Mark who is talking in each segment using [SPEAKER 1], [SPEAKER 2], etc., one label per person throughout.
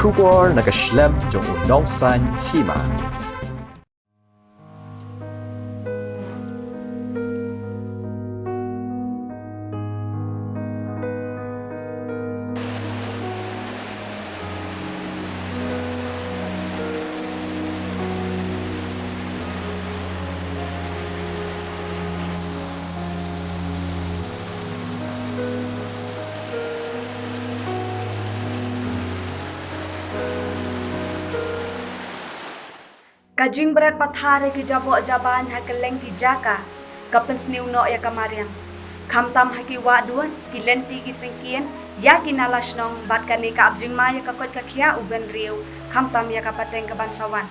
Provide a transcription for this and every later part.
[SPEAKER 1] Kubor nakaslem jong unongsan Hima.
[SPEAKER 2] Kajing berat pathare ki jabok jaban hakeleng ki jaka kapen sniu no ya kamariang kamtam haki waduan ki lenti ki singkien ya ki nalasnong bat kani ka Jingsma ya kakot kakia uben riu kamtam ya kapateng ke bansawan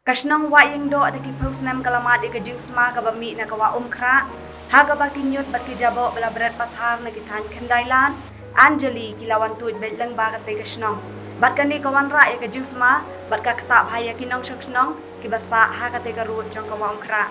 [SPEAKER 2] Kasnong Wahingdoh ada ki pausnam kalamat ke Jingsma ka bami na kawa umkra Haga bakinyot bat kijabo bela berat pathar na gitan kendailan Anjali kilawan tuit bet Lyngba kate kasnong bat kani kawan ra ya ke Jingsma bat ka ketap haya kinong shnong kibasa ha kate garut jong kawa umkra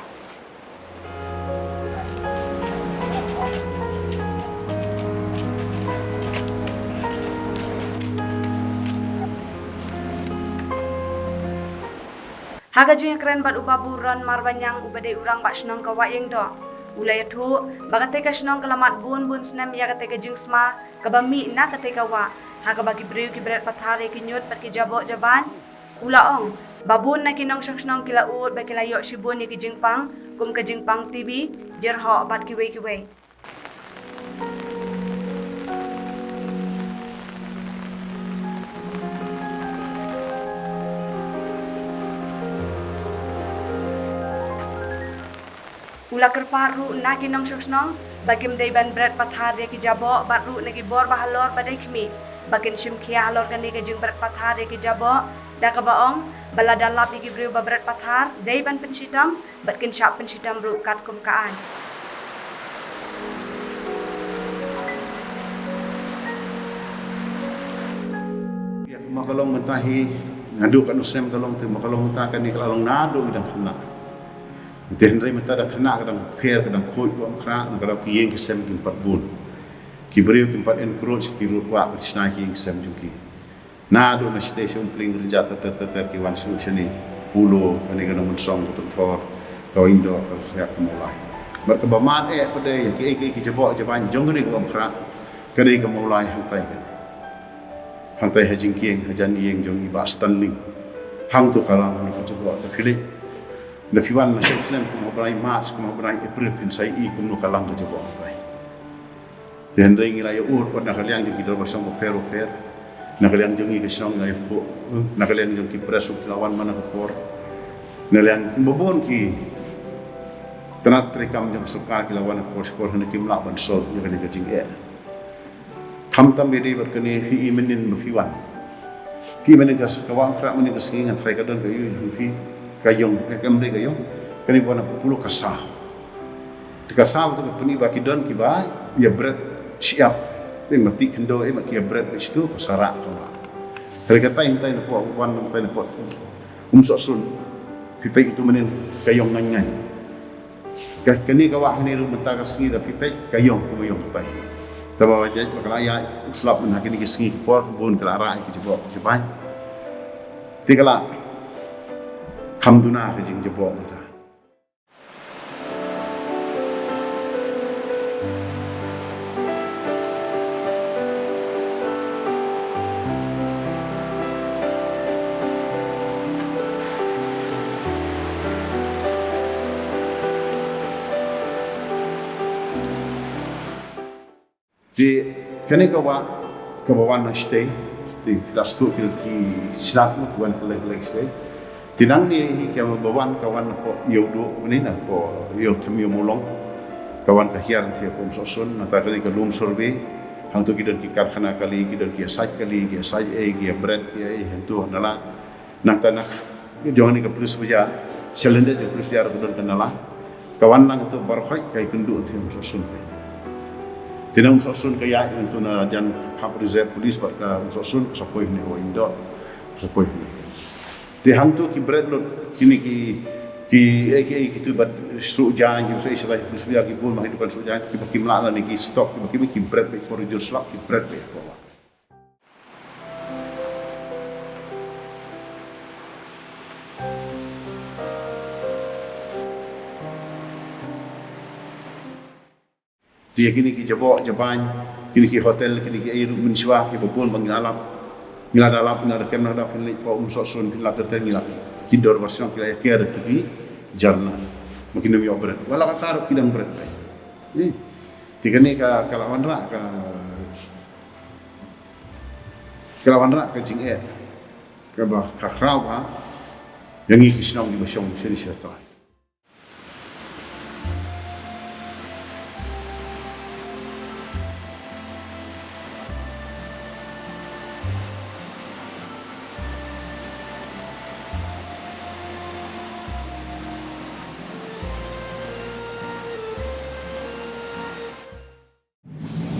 [SPEAKER 2] Haga jing keren bat ubaburan marbanyang ubade urang bat shnong ka Wahingdoh Ulay tu, bagate ka shnong kalamat bun snam ya kate ka Jingsma, kabami na kate ka wa, haga bagi briu ki berat pathare kinyut pat ki jabok jaban, ulaong, babun na kinong shnong kilaut ba kilayo shibun ni ki Jingpang, kum ka Jingpang TV, jerho bat ki wei. Ula kerparu na kinong shnong bagim dayban berat pathar ya ki jabo batru nagi bor bahalor badai kmi bagin shimkhia halor kani ka jing berat pathar ya ki jabo da ka baong bala dalap ki briu ba berat pathar dayban pensitam batkin syap pensitam ru kat kum kaan
[SPEAKER 3] ya makalong mentahi ngadu kan usem kalong tu makalong mentakan ni kalong nado idang kena Tenrai mata dah kena kadang fair kadang koi ko kra na kadang kiyeng kisem kin patbun ki beriu kin pat encroach ki ru wa krisna ki kisem juki na do na station pling rejata ter ki wan solution ni pulo ani kadang mun song ko thor ko indo ko ya ko mulai bar ka bamat pada ya ki jabo jaban jong ni ko kra kari ko mulai hantai hajing kieng hajan yeng jong iba stanling hang tu kalang ko jabo ta philip na fiwan na siyem kung mabray March, kung mabray April, pinsay kung nukalang ka jabo ang bay. Diyan rin nila yung urot, nakaliang yung kidor basang ko pero, nakaliang yung ikisang na yung po, nakaliang yung kipresok tilawan man ako por, nakaliang mabon ki, tanat trikam yung sukar kilawan ako por, hindi kimlaban sol, yung kanina jing Kamtam bedi berkani fi imenin mafiwan. Ki menin kas kawang krak menin kasingin try kadon kayo fi kayong kamri kayong kani bona pulo kasah di kasah tu puni baki don kiba ya bread siap te mati kendo maki ya bread itu pasara kawa kali kata intai na po wan intai na po sun pipai itu menin kayong nganyan kani kawa ni ru mata kasingi da pipai kayong kuyong pai tawa wajah bakalaya uslap men hakini kisingi por bun kelara ki jebo jeban tikala Kamduna ke jing jebo mata. Di kene kawan na stay di lastu ki silat mo kawan kolek stay Tinang ni kaya bawan kawan po yodo ni na po yo tamiyo mulong kawan kahiar ti po sosun na ta kali kalum survey hang to kidan ki karkhana kali kidan ki site kali ki site ki bread ki hentu nala nang tanak johan ni ka plus buja selende de plus diar benar kanala kawan nang to barkhoi kai kundu ti sosun tinang sosun kaya hentu na jan hab reserve police par ka sosun sapoi ni Wahingdoh sapoi ni di hang tu ki bread lot kini ki ki tu bat sujan ki sai sai sebiar ki pun mahidupan sujan ki baki melala ni ki stok ki baki bread be for jur slap ki bread be bawa dia kini ki jabok jaban kini ki hotel kini ki air mensywa ki pun mengalam ngila kem ada fin pa so son fin la terten ngila ki dor version ki kira ki jarna mungkin demi obret wala ka taruh kidang berat tiga ni ka kalawan rak ka jing ka ba ka khrau ha yang ni kisnau di basyong seri serta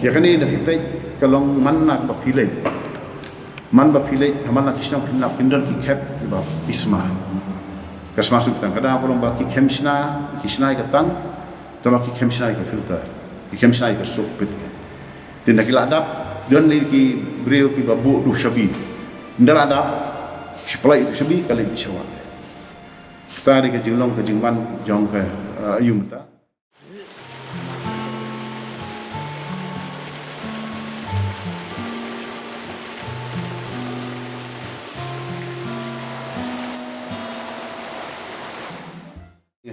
[SPEAKER 3] ya kan ni nafi pej kalau man nak bapilai haman nak kisna pindal ki kep ba isma kasma subtan kada kolong ba ki kisna ka tang tama ki kemsna ka filter ki kemsna ka supit tindak ila adap don ni ki breu ki babu du shabi ndal adap supply itu shabi kali bishawa tari ka jinglong ka jingman jong ka ayumta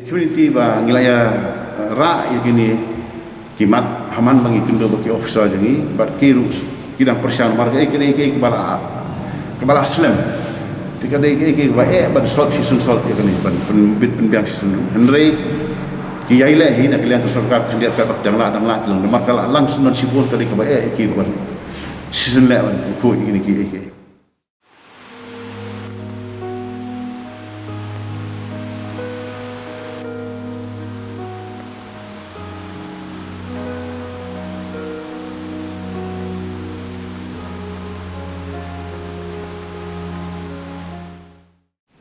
[SPEAKER 3] community ba ngilaya ra gini kimat haman bangi kindo baki officer jangi bat kiru kidang persian marga kini kepala aslam tika dai ke ba bat sol season sol kini ban bit penbiang season henry ki yaile hi nak liang sarkar kandidat ka bak dangla kilang demak kala langsung non sibun tadi ke ba ki ban season le ko gini ki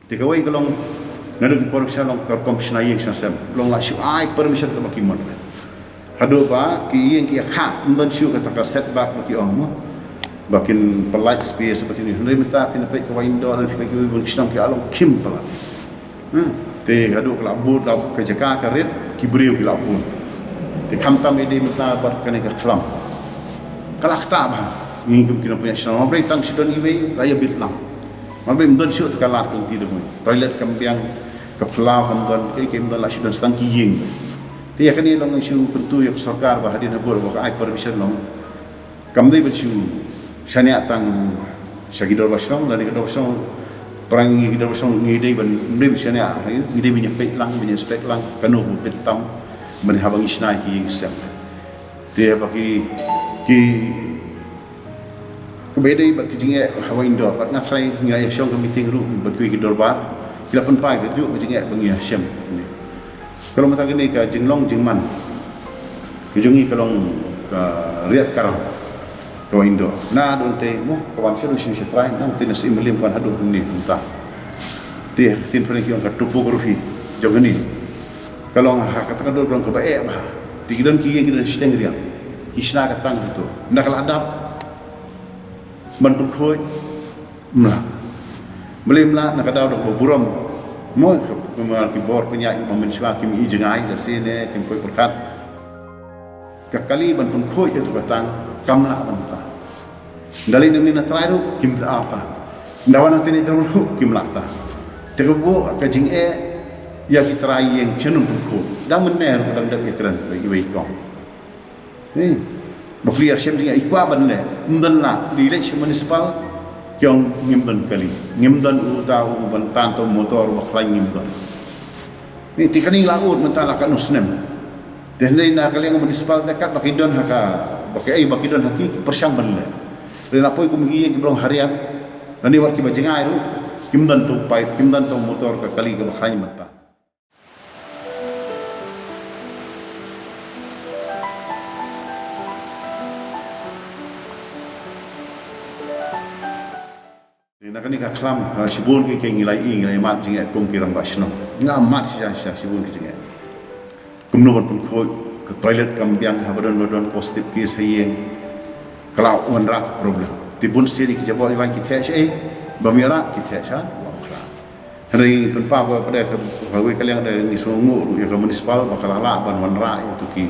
[SPEAKER 3] tiga way kalong nado ki production long kar komishna yeng sam long la shu ai permission ka bakimon hado ba ki yeng ki kha ndon shu ka taka setback baki ong bakin polite space seperti ni henry minta fin pe ka Wahingdoh dan fi ki bun kistam ki along kim pala te hado kala bud la ka jaka ka red ki breu ki la bun te khamtam ede minta bar ka ne ka khlam kala khta ba ngim ki no punya sama bre tang sidon iwe la ya bitlam mabim don shoot kalat kang tidur toilet kambiang kaplau kamdon kai don la shudon stang kiying ti yakani long shu pentu yak sarkar ba hadin habur ba ai permission long kamdai ba shu shania tang shagidor basong dan ikador basong perang ngidor basong ngidai ban mrim shania ngidai binya pek lang binya spek lang kanu petam men habang isnai ki sep ti baki ki kebedai bat kijinge Wahingdoh bat ngatrai ngai syong ka meeting room bat kui ki dorbar kila pun pai ke juk kijinge bangi syam ni kalau mata gini ka jinglong jingman kijungi kalong ka riat karang ka Wahingdoh na don te mo kawan syong sing try nang tinas imlim kan hadu ni entah dia tin pernah ki ka topografi jog ni kalau ha kata dor ka ba ba tigidon ki ki steng dia kisna ka tang tu nak adap bantu khoi mla melimla nak ada dok buram mo kemal ki bor penyai momen swa kimi jengai da sene kim koi perkat kakali bantu khoi itu batang kamla banta dali ni na trairu kim ata ndawana tini terlalu kim lata tegubo ka jing ya ki trai yang chenum ko dang mener dang dak ekran bagi bai kong Bukliar siapa dengan ikwa benda, mungkin lah di eleksi municipal, yang ngimdan kali, ngimdan utau bantan atau motor baklai ngimdan. Ni tiga ni laut mentala kan usnem. Dan ni nak kali yang municipal dekat bakidon haka, bakidon haki persiang benda. Dan apa yang kumigi yang belum harian, dan ni waktu bajengai tu, ngimdan tu pipe, ngimdan tu motor kali ke baklai ngimdan. nak ni ka klam sibun ke ngilai mat jing kum kirang basno nga mat sya sibun ke jing kum no pun khoi ke toilet kam biang ha badon positif ke sayeng kalau on rak problem tibun sini ki jabo iwan ki the ai bamira ki the sha wa kra hari pun pa ko pada ka hawi kaliang da ni so ngu ya ka municipal bakalala ban wan ra itu ki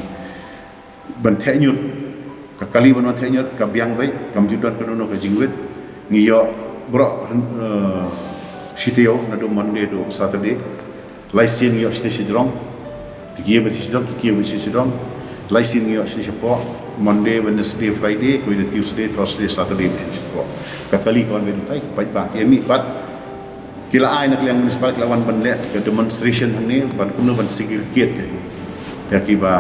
[SPEAKER 3] ban the nyut ka kali ban the nyut ka biang bai kam judon ko no ka jingwet ni yo bro sitio na do Monday do Saturday laisin yo sitio drong tigie be sitio drong laisin yo sitio po Monday Wednesday Friday ko the Tuesday Thursday Saturday po kakali kon be tai pai ba ke mi bat kila ai nak yang municipal lawan banle ke demonstration ni ban kuno ban sigil kiet ke ya Kiba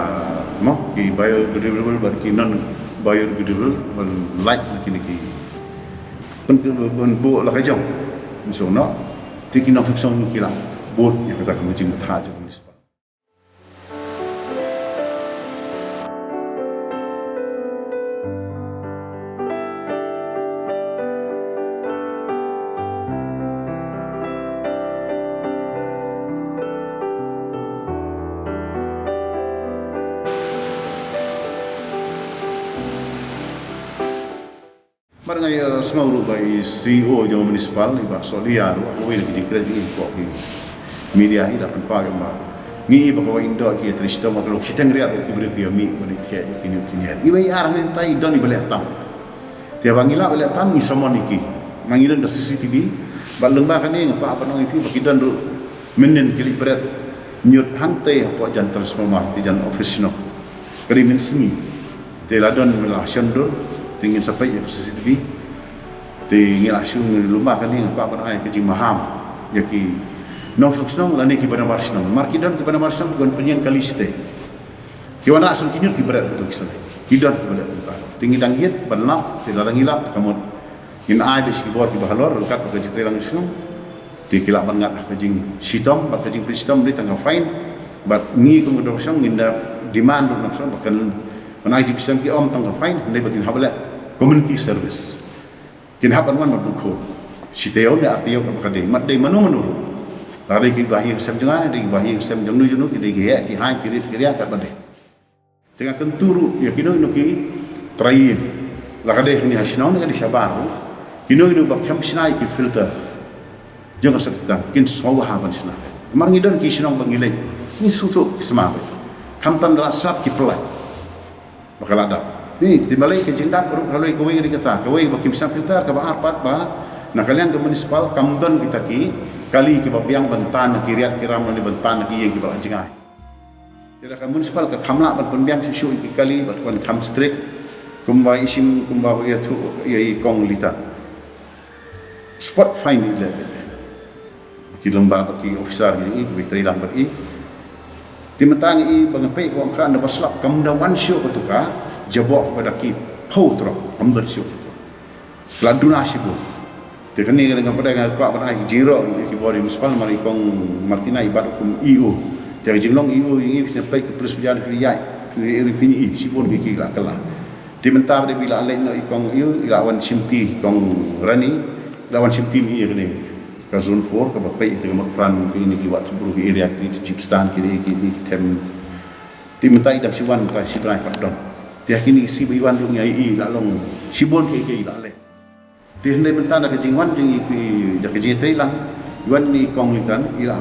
[SPEAKER 3] mo ki biodegradable ban ki non biodegradable ban light kini ki ben bu la kajong so no tiki no fiksong kila bot yang kata kamu jing tha je municipal Marangai semua rupai CEO jauh municipal ni bah solia lu aku ini dikira di info ki media ini dapat pakai mah ni bah Wahingdoh ki terista mak lu kita ngeriak ki beri ki mi beri tiap kini ini arah ni tai don ni balik tam tiap bangila balik tam ni sama ni ki mangilan da CCTV bak Lyngba kan ni ngapa apa nong itu bagi dan du menen kili berat nyut hantai apa jan transformer ti jan office no kali men sini teladon melah syandur tingin sampai ya CCTV tingin asyung Lyngba kan ni apa ai ke Jingsma ya ki nong sok lani ki pada marsno markidan ki pada marsno bukan penyang kali site ki wana asul kinur ki berat betul kisah kidan ki berat tinggi dangiet balap tilarang hilap kamu in ai be ki bor ki bahalor kat ke jitrelang sno ti kilap bangat ke jing sitom ba ke jing sitom ni tangga fine bat ni ko do sang minda demand nak sang bahkan menai ji pisang ki om tangga fine ndai bakin habla community service kin hapan wan mabukho siteo da artio ka kade mat dei manu lari ki bahi sem jangan dei bahi sem janu ki dei ge ki hai ki ka bade tengah tenturu ya kino ki trai la kade ni hasino ni di sabar kino ba kam sinai ki filter jangan sakta kin sawa haban sina mar ngidon ki sinong bangilai ni sutu kisma kam tan da sap ki pelai bakal ada ni timbalik ke cinta kalau kowe ni kata kowe bakim sam filter ka ba arpat ba na kalian ke municipal kamdon kita ki kali ki babiang bentan ki riat kiram ni bentan ki yang ki ba jingai kira ka municipal ka kamla ban pembiang sisu ki kali ba kon kam street kumba isim kumba ya tu ya i kong lita spot fine ile ki Lyngba ki officer ni ki trilang ba i timetang i bangapai ko kran da baslap kamda wan sio ko tuka jabok pada ki potro amber sio to laduna sibu de kan ni dengan pada dengan pak pada jiro ki bori municipal mari kong martina ibat kum io de jinglong io ini bisa pai ke terus berjalan ke yai ni fini sibun ki la kala di mentar de bila lain no ikong io ilawan simti kong rani lawan simti mi ni ka zone 4 ka bapai itu makran ini ki wat buru ki area ki jipstan ki ni tem di mentai dak siwan ka sibrai kapdon dia kini si biwan dong yai la long sibon ke la le dia hendak mentang nak jingwan jing ki dak jete lang wan ni kong litan ila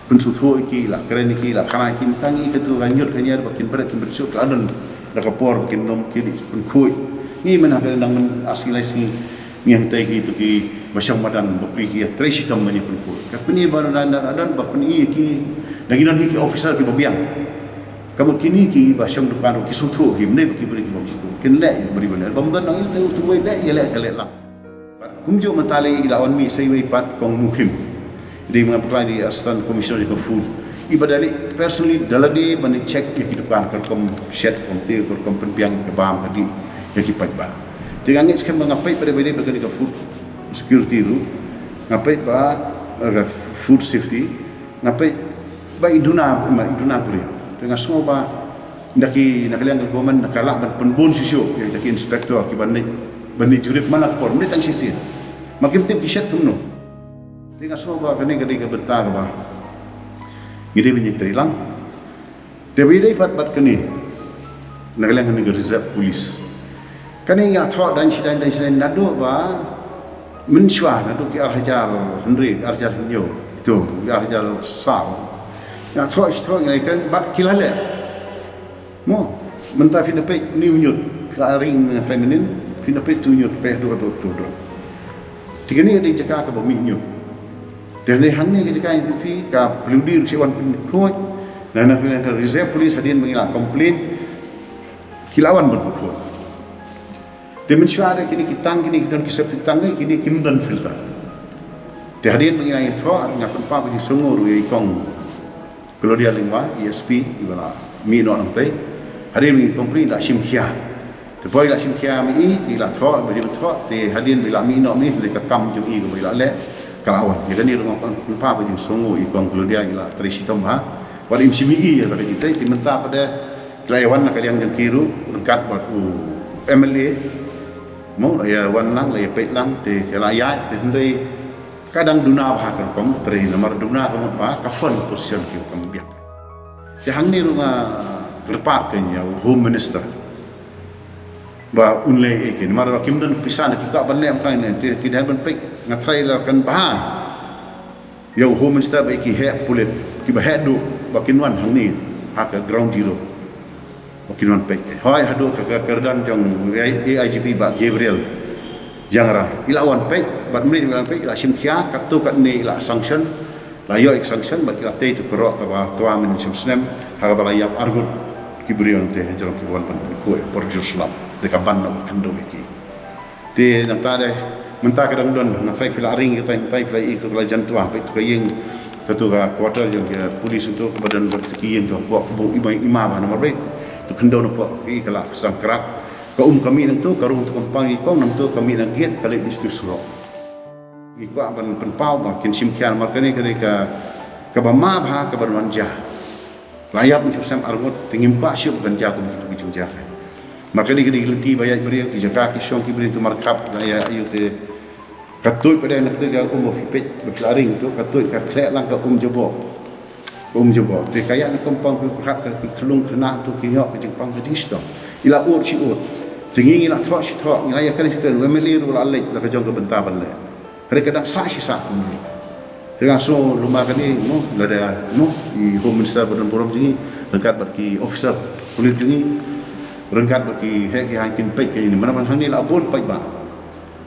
[SPEAKER 3] pensutu ki la keren ki la kana ki tangi ke tu ranjut kanyar bakin berat kin bersuk adon dak por kin nom ki pun kui ni mana nang asilai si yang tai ki tu ki masyam madan bapri ki tresi tam ni pun kui kapni baru adon bapni ki naginan ki officer ki babiang kamu kini ki basyam depan ki sutu ki mne ki beri ki sutu kin le beri benar bamdan nang itu tu we le ya le kale la kumjo matali ilawan mi sai we pat kong mukim di mengapply di assistant commissioner of food ibadali personally daladi bani check ki depan ka kom shed kom te ko kom penpiang ke bam tadi ya ki pat ba tingang skam mengapai pada bede bagi ka food security ru ngapai ba food safety ngapai ba iduna puri dengan semua ba ndaki nakalian government nakala ban penbon sisyo ya daki inspector ki bani jurip mana por ni tang sisi makin tip kishat kumno tinggal semua kini ke bentar bah gede banyak terilang tapi dia bat kini nagalang kini reserve polis kini yang thok dan sidai nado bah mencuah nado ki arhajar Henry arhajar nyo itu arhajar saw yang thok ngai kan bat kilale mo mentah finape ni unyut ring feminin finape tunyut pe do tiga ni ada jaga ke bumi nyut dan ni hang ni jaga yang fi ka peludi siwan kuat dan nak reserve polis hadian mengilah komplain kilawan berpukul temen syara kini kitang kini dan kisap titang ni kini kimdan filter dia hadian mengilah itu dengan tempat bagi sungur ikong kalau dia Lyngba ESP ibala mi no nanti hadian mengilah komplain dak simkia terpoi dak simkia mi ti la tho bagi tho ti hadian bila mi no mi le kam ju i bila le kalawan dia ni rumah tempat bagi sungur ikong kalau dia ila trisi tomha wali msimi ya pada kita ti mentah pada kelayawan nak yang kiru dekat waktu MLA mau ya wan lang le pet lang te kelayat te ndai kadang duna bah kan kom tre nomor duna kom pa ka fon kursion ki kom biak te hang ni runga berpak kan ya home minister ba unle e ke mar kim dan pisan ki ka ban le am kan te tidak ban pek ngatrai la kan bah ya home minister ba ki he pulit ki ba he do ba kinwan hang ni ha ka ground zero Wakilan pek. Hai hadu kekerdan jong AIGP Pak Gabriel yang rah. Ilawan pek, bat menit ilawan pek ila simkia katu kat ni ila sanction. Layo ek sanction bat ila te tu kerok ke bawah tua min simsnem haga balayap argut kibrion te jerong kibuan pan ku por Jerusalem dekat ban nak kendo iki. Te nang ta de mentah kadang don na fai fila ring kita tai fila ik tu la jantua pek tu kayeng ketua kuarter yang polis untuk badan berkiyin tu buat bu imam nomor baik tu kendo nampak pergi kalau sangkrak ke kami nang tu karung tu kompang ikong nang tu kami nang giat kali distu surau ikut ban penpau makin simkian makani kani ka bama bha ka berwanja layap macam sam argut tingim pa syuk ganja ku begitu jah makani kani gelti bayat beri ki jaga ki syong ki beri tu markap ya ayu te katut pada nak tu ga fipet berflaring tu katut ka klek lang ka jebok jebok te kaya nak kompang ku perhat ke kelung kena tu kinyok ke jepang ke jisto ila ur si ur tingi ila thok si thok ila ya kan sekan wemeli ru la lek la ka jong ke bentar ban le mereka dak sa si sa ni tengah so lumah kan ni no la da no i home minister badan borom jingi dekat bagi officer polis jingi rengkat bagi hek yang kin pek ni mana hang ni la bol pai ba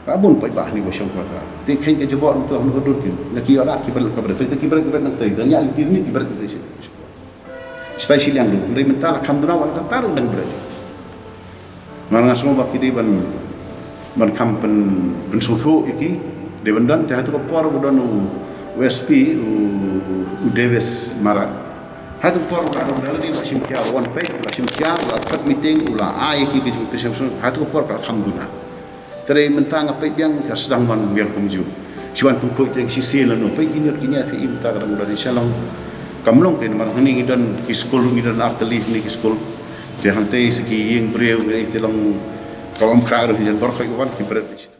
[SPEAKER 3] abun pai bah ni bosong kuasa te khain ke jebok tu hang duduk ki laki ora ki ber kabar te ki ber nang te dan ya tin ni ki ber te stai silang lu dari mentala kamduna wa taru dan ber marang asmo baki di ban kampen bensutu iki de bandan te hatu ko por bodon USP u Davis mara hatu por ka don dalani masim kia one pay masim kia la kat meeting ula ai ki ke hatu ko por ka kamduna Teri mentang apa yang sedang man biar kumju. Cuman pukul yang sisi lalu, apa ini fi imta kadang dari Shalom. Kamlong kan mana ni dan kiskul ni dan arteli ni kiskul. Dia hantai segi yang beriau itu lang kawam kar yang berkaitan dengan